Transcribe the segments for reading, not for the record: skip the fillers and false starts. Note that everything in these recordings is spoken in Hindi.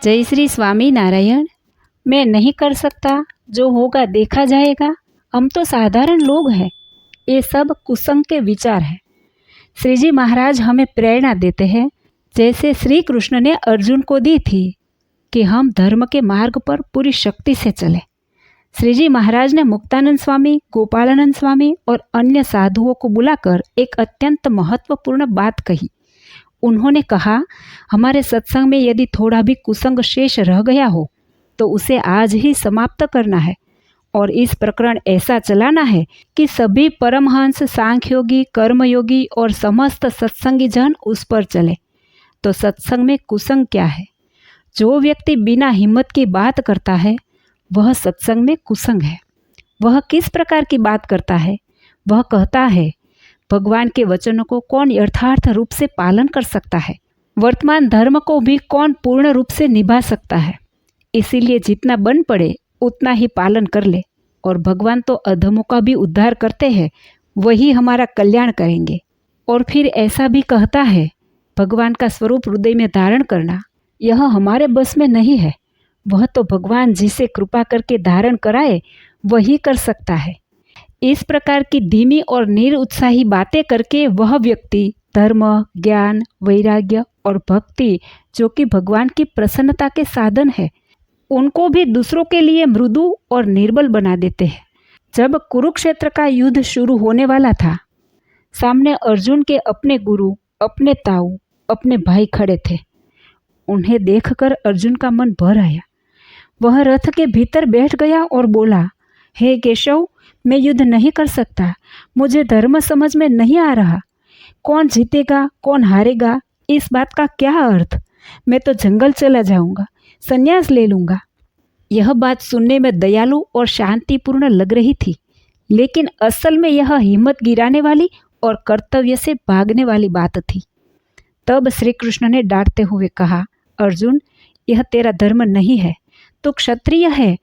जय श्री स्वामी नारायण। मैं नहीं कर सकता, जो होगा देखा जाएगा, हम तो साधारण लोग हैं, ये सब कुसंग के विचार हैं। श्री जी महाराज हमें प्रेरणा देते हैं, जैसे श्री कृष्ण ने अर्जुन को दी थी कि हम धर्म के मार्ग पर पूरी शक्ति से चलें। श्री जी महाराज ने मुक्तानंद स्वामी, गोपालानंद स्वामी और अन्य साधुओं को बुलाकर एक अत्यंत महत्वपूर्ण बात कही। उन्होंने कहा, हमारे सत्संग में यदि थोड़ा भी कुसंग शेष रह गया हो तो उसे आज ही समाप्त करना है और इस प्रकरण ऐसा चलाना है कि सभी परमहंस, सांख्योगी, कर्मयोगी और समस्त सत्संगी जन उस पर चले। तो सत्संग में कुसंग क्या है? जो व्यक्ति बिना हिम्मत की बात करता है वह सत्संग में कुसंग है। वह किस प्रकार की बात करता है? वह कहता है, भगवान के वचनों को कौन यथार्थ रूप से पालन कर सकता है? वर्तमान धर्म को भी कौन पूर्ण रूप से निभा सकता है? इसीलिए जितना बन पड़े उतना ही पालन कर ले। और भगवान तो अधमों का भी उद्धार करते हैं, वही हमारा कल्याण करेंगे। और फिर ऐसा भी कहता है, भगवान का स्वरूप हृदय में धारण करना यह हमारे बस में नहीं है। वह तो भगवान जिसे कृपा करके धारण कराए वही कर सकता है। इस प्रकार की धीमी और निरुत्साही बातें करके वह व्यक्ति धर्म, ज्ञान, वैराग्य और भक्ति, जो कि भगवान की प्रसन्नता के साधन है, उनको भी दूसरों के लिए मृदु और निर्बल बना देते हैं। जब कुरुक्षेत्र का युद्ध शुरू होने वाला था, सामने अर्जुन के अपने गुरु, अपने ताऊ, अपने भाई खड़े थे। उन्हें देखकर अर्जुन का मन भर आया। वह रथ के भीतर बैठ गया और बोला, हे केशव, मैं युद्ध नहीं कर सकता। मुझे धर्म समझ में नहीं आ रहा। कौन जीतेगा, कौन हारेगा, इस बात का क्या अर्थ? मैं तो जंगल चला जाऊंगा, संन्यास ले लूंगा। यह बात सुनने में दयालु और शांतिपूर्ण लग रही थी, लेकिन असल में यह हिम्मत गिराने वाली और कर्तव्य से भागने वाली बात थी। तब श्री कृष्ण ने डांटते हुए कहा, अर्जुन, यह तेरा धर्म नहीं है। तू क्षत्रिय है।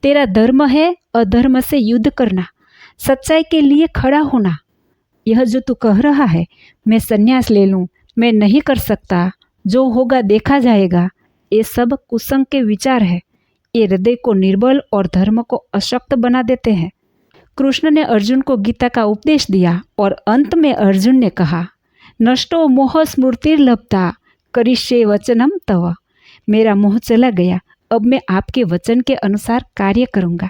तेरा धर्म है अधर्म से युद्ध करना, सच्चाई के लिए खड़ा होना। यह जो तू कह रहा है, मैं संन्यास ले लूं, मैं नहीं कर सकता, जो होगा देखा जाएगा, ये सब कुसंग के विचार है। ये हृदय को निर्बल और धर्म को अशक्त बना देते हैं। कृष्ण ने अर्जुन को गीता का उपदेश दिया और अंत में अर्जुन ने कहा, नष्टो मोह स्मृतिर्लब्धा करिष्ये वचनम तव। मेरा मोह चला गया, अब मैं आपके वचन के अनुसार कार्य करूंगा।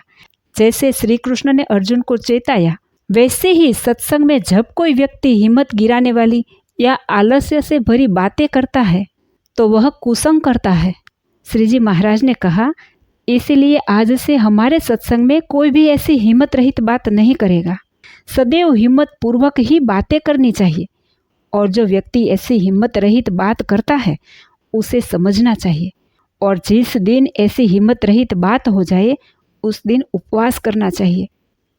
जैसे श्री कृष्ण ने अर्जुन को चेताया, वैसे ही सत्संग में जब कोई व्यक्ति हिम्मत गिराने वाली या आलस्य से भरी बातें करता है तो वह कुसंग करता है। श्री जी महाराज ने कहा, इसीलिए आज से हमारे सत्संग में कोई भी ऐसी हिम्मत रहित बात नहीं करेगा। सदैव हिम्मत पूर्वक ही बातें करनी चाहिए। और जो व्यक्ति ऐसी हिम्मत रहित बात करता है उसे समझना चाहिए, और जिस दिन ऐसी हिम्मत रहित बात हो जाए उस दिन उपवास करना चाहिए।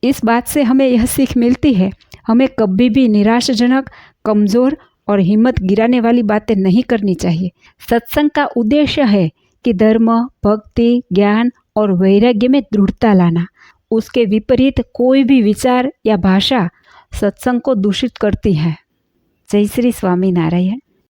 इस बात से हमें यह सीख मिलती है, हमें कभी भी निराशाजनक, कमज़ोर और हिम्मत गिराने वाली बातें नहीं करनी चाहिए। सत्संग का उद्देश्य है कि धर्म, भक्ति, ज्ञान और वैराग्य में दृढ़ता लाना। उसके विपरीत कोई भी विचार या भाषा सत्संग को दूषित करती है। जय श्री स्वामी नारायण।